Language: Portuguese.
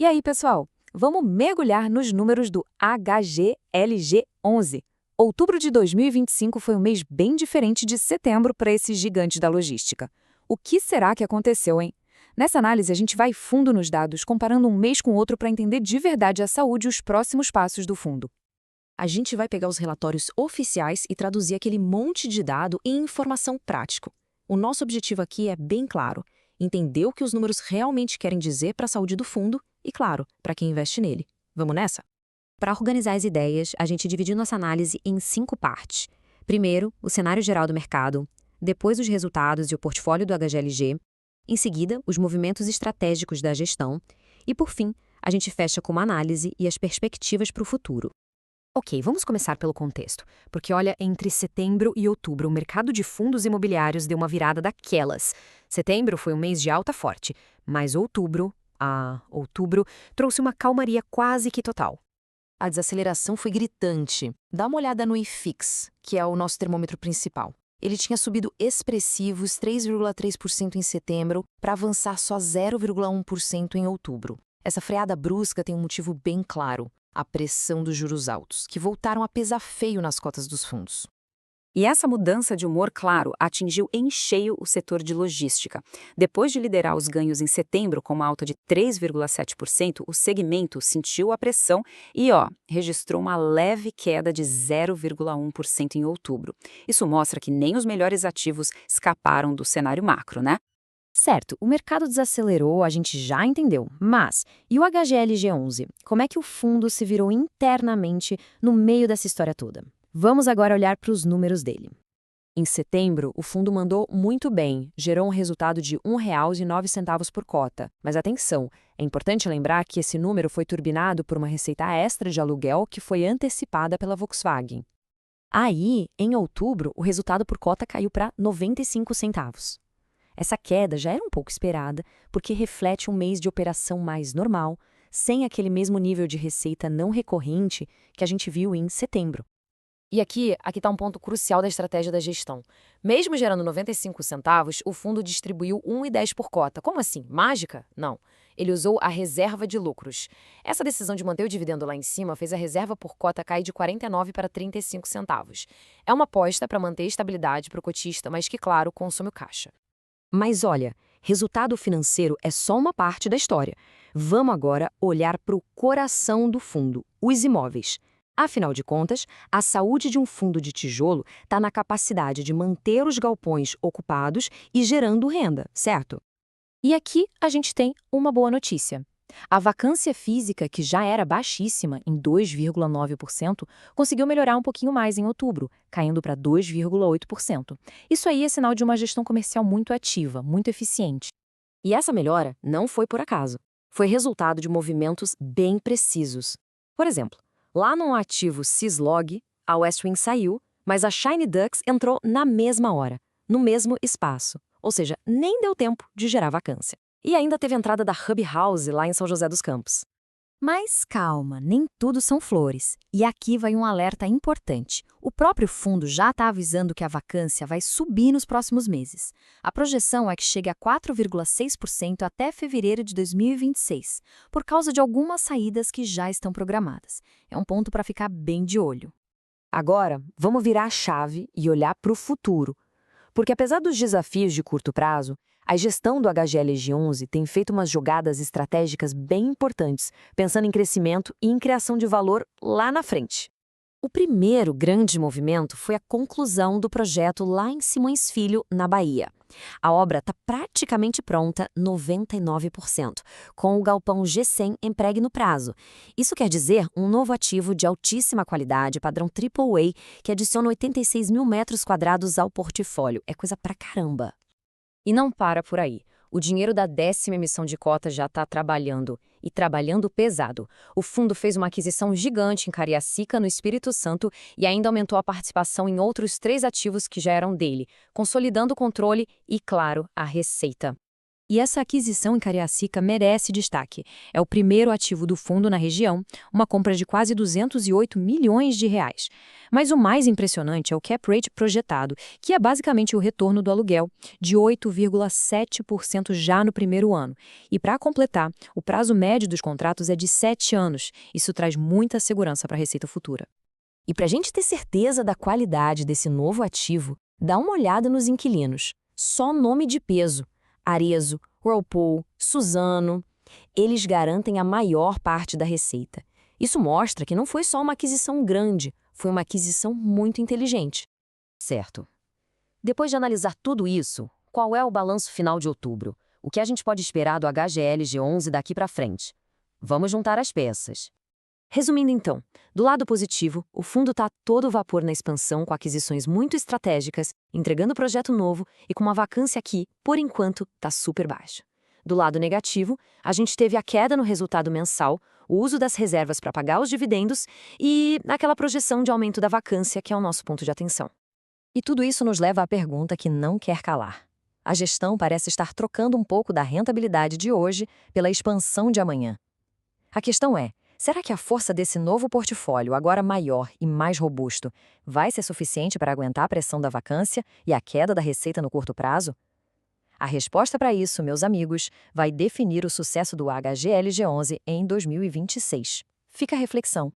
E aí, pessoal, vamos mergulhar nos números do HGLG11. Outubro de 2025 foi um mês bem diferente de setembro para esse gigante da logística. O que será que aconteceu, hein? Nessa análise, a gente vai fundo nos dados, comparando um mês com outro para entender de verdade a saúde e os próximos passos do fundo. A gente vai pegar os relatórios oficiais e traduzir aquele monte de dado em informação prática. O nosso objetivo aqui é bem claro: entender o que os números realmente querem dizer para a saúde do fundo e, claro, para quem investe nele. Vamos nessa? Para organizar as ideias, a gente dividiu nossa análise em 5 partes. Primeiro, o cenário geral do mercado, depois os resultados e o portfólio do HGLG, em seguida, os movimentos estratégicos da gestão e, por fim, a gente fecha com uma análise e as perspectivas para o futuro. Ok, vamos começar pelo contexto, porque olha, entre setembro e outubro, o mercado de fundos imobiliários deu uma virada daquelas. Setembro foi um mês de alta forte, mas outubro trouxe uma calmaria quase que total. A desaceleração foi gritante. Dá uma olhada no IFIX, que é o nosso termômetro principal. Ele tinha subido expressivos 3,3% em setembro para avançar só 0,1% em outubro. Essa freada brusca tem um motivo bem claro: a pressão dos juros altos, que voltaram a pesar feio nas cotas dos fundos. E essa mudança de humor, claro, atingiu em cheio o setor de logística. Depois de liderar os ganhos em setembro com uma alta de 3,7%, o segmento sentiu a pressão e, registrou uma leve queda de 0,1% em outubro. Isso mostra que nem os melhores ativos escaparam do cenário macro, né? Certo, o mercado desacelerou, a gente já entendeu, mas e o HGLG11? Como é que o fundo se virou internamente no meio dessa história toda? Vamos agora olhar para os números dele. Em setembro, o fundo mandou muito bem, gerou um resultado de R$ 1,09 por cota. Mas atenção, é importante lembrar que esse número foi turbinado por uma receita extra de aluguel que foi antecipada pela Volkswagen. Aí, em outubro, o resultado por cota caiu para 95 centavos. Essa queda já era um pouco esperada, porque reflete um mês de operação mais normal, sem aquele mesmo nível de receita não recorrente que a gente viu em setembro. E aqui está um ponto crucial da estratégia da gestão. Mesmo gerando 95 centavos, o fundo distribuiu 1,10 por cota. Como assim? Mágica? Não. Ele usou a reserva de lucros. Essa decisão de manter o dividendo lá em cima fez a reserva por cota cair de 49 para 35 centavos. É uma aposta para manter estabilidade para o cotista, mas que, claro, consome o caixa. Mas olha, resultado financeiro é só uma parte da história. Vamos agora olhar para o coração do fundo, os imóveis. Afinal de contas, a saúde de um fundo de tijolo está na capacidade de manter os galpões ocupados e gerando renda, certo? E aqui a gente tem uma boa notícia. A vacância física, que já era baixíssima, em 2,9%, conseguiu melhorar um pouquinho mais em outubro, caindo para 2,8%. Isso aí é sinal de uma gestão comercial muito ativa, muito eficiente. E essa melhora não foi por acaso. Foi resultado de movimentos bem precisos. Por exemplo, lá no ativo Cislog, a Westwing saiu, mas a Shiny Ducks entrou na mesma hora, no mesmo espaço. Ou seja, nem deu tempo de gerar vacância. E ainda teve a entrada da Hub House lá em São José dos Campos. Mas calma, nem tudo são flores. E aqui vai um alerta importante. O próprio fundo já está avisando que a vacância vai subir nos próximos meses. A projeção é que chegue a 4,6% até fevereiro de 2026, por causa de algumas saídas que já estão programadas. É um ponto para ficar bem de olho. Agora, vamos virar a chave e olhar para o futuro. Porque apesar dos desafios de curto prazo, a gestão do HGLG11 tem feito umas jogadas estratégicas bem importantes, pensando em crescimento e em criação de valor lá na frente. O primeiro grande movimento foi a conclusão do projeto lá em Simões Filho, na Bahia. A obra está praticamente pronta, 99%, com o galpão G100 empregue no prazo. Isso quer dizer um novo ativo de altíssima qualidade, padrão AAA, que adiciona 86 mil metros quadrados ao portfólio. É coisa pra caramba. E não para por aí. O dinheiro da 10ª emissão de cota já está trabalhando, e trabalhando pesado. O fundo fez uma aquisição gigante em Cariacica, no Espírito Santo, e ainda aumentou a participação em outros 3 ativos que já eram dele, consolidando o controle e, claro, a receita. E essa aquisição em Cariacica merece destaque. É o primeiro ativo do fundo na região, uma compra de quase 208 milhões de reais. Mas o mais impressionante é o cap rate projetado, que é basicamente o retorno do aluguel, de 8,7% já no primeiro ano. E para completar, o prazo médio dos contratos é de 7 anos. Isso traz muita segurança para a receita futura. E para a gente ter certeza da qualidade desse novo ativo, dá uma olhada nos inquilinos. Só nome de peso. Arezzo, Whirlpool, Suzano. Eles garantem a maior parte da receita. Isso mostra que não foi só uma aquisição grande, foi uma aquisição muito inteligente. Certo. Depois de analisar tudo isso, qual é o balanço final de outubro? O que a gente pode esperar do HGLG11 daqui para frente? Vamos juntar as peças. Resumindo então, do lado positivo, o fundo está a todo vapor na expansão com aquisições muito estratégicas, entregando projeto novo e com uma vacância que, por enquanto, está super baixa. Do lado negativo, a gente teve a queda no resultado mensal, o uso das reservas para pagar os dividendos e aquela projeção de aumento da vacância, que é o nosso ponto de atenção. E tudo isso nos leva à pergunta que não quer calar. A gestão parece estar trocando um pouco da rentabilidade de hoje pela expansão de amanhã. A questão é, será que a força desse novo portfólio, agora maior e mais robusto, vai ser suficiente para aguentar a pressão da vacância e a queda da receita no curto prazo? A resposta para isso, meus amigos, vai definir o sucesso do HGLG11 em 2026. Fica a reflexão.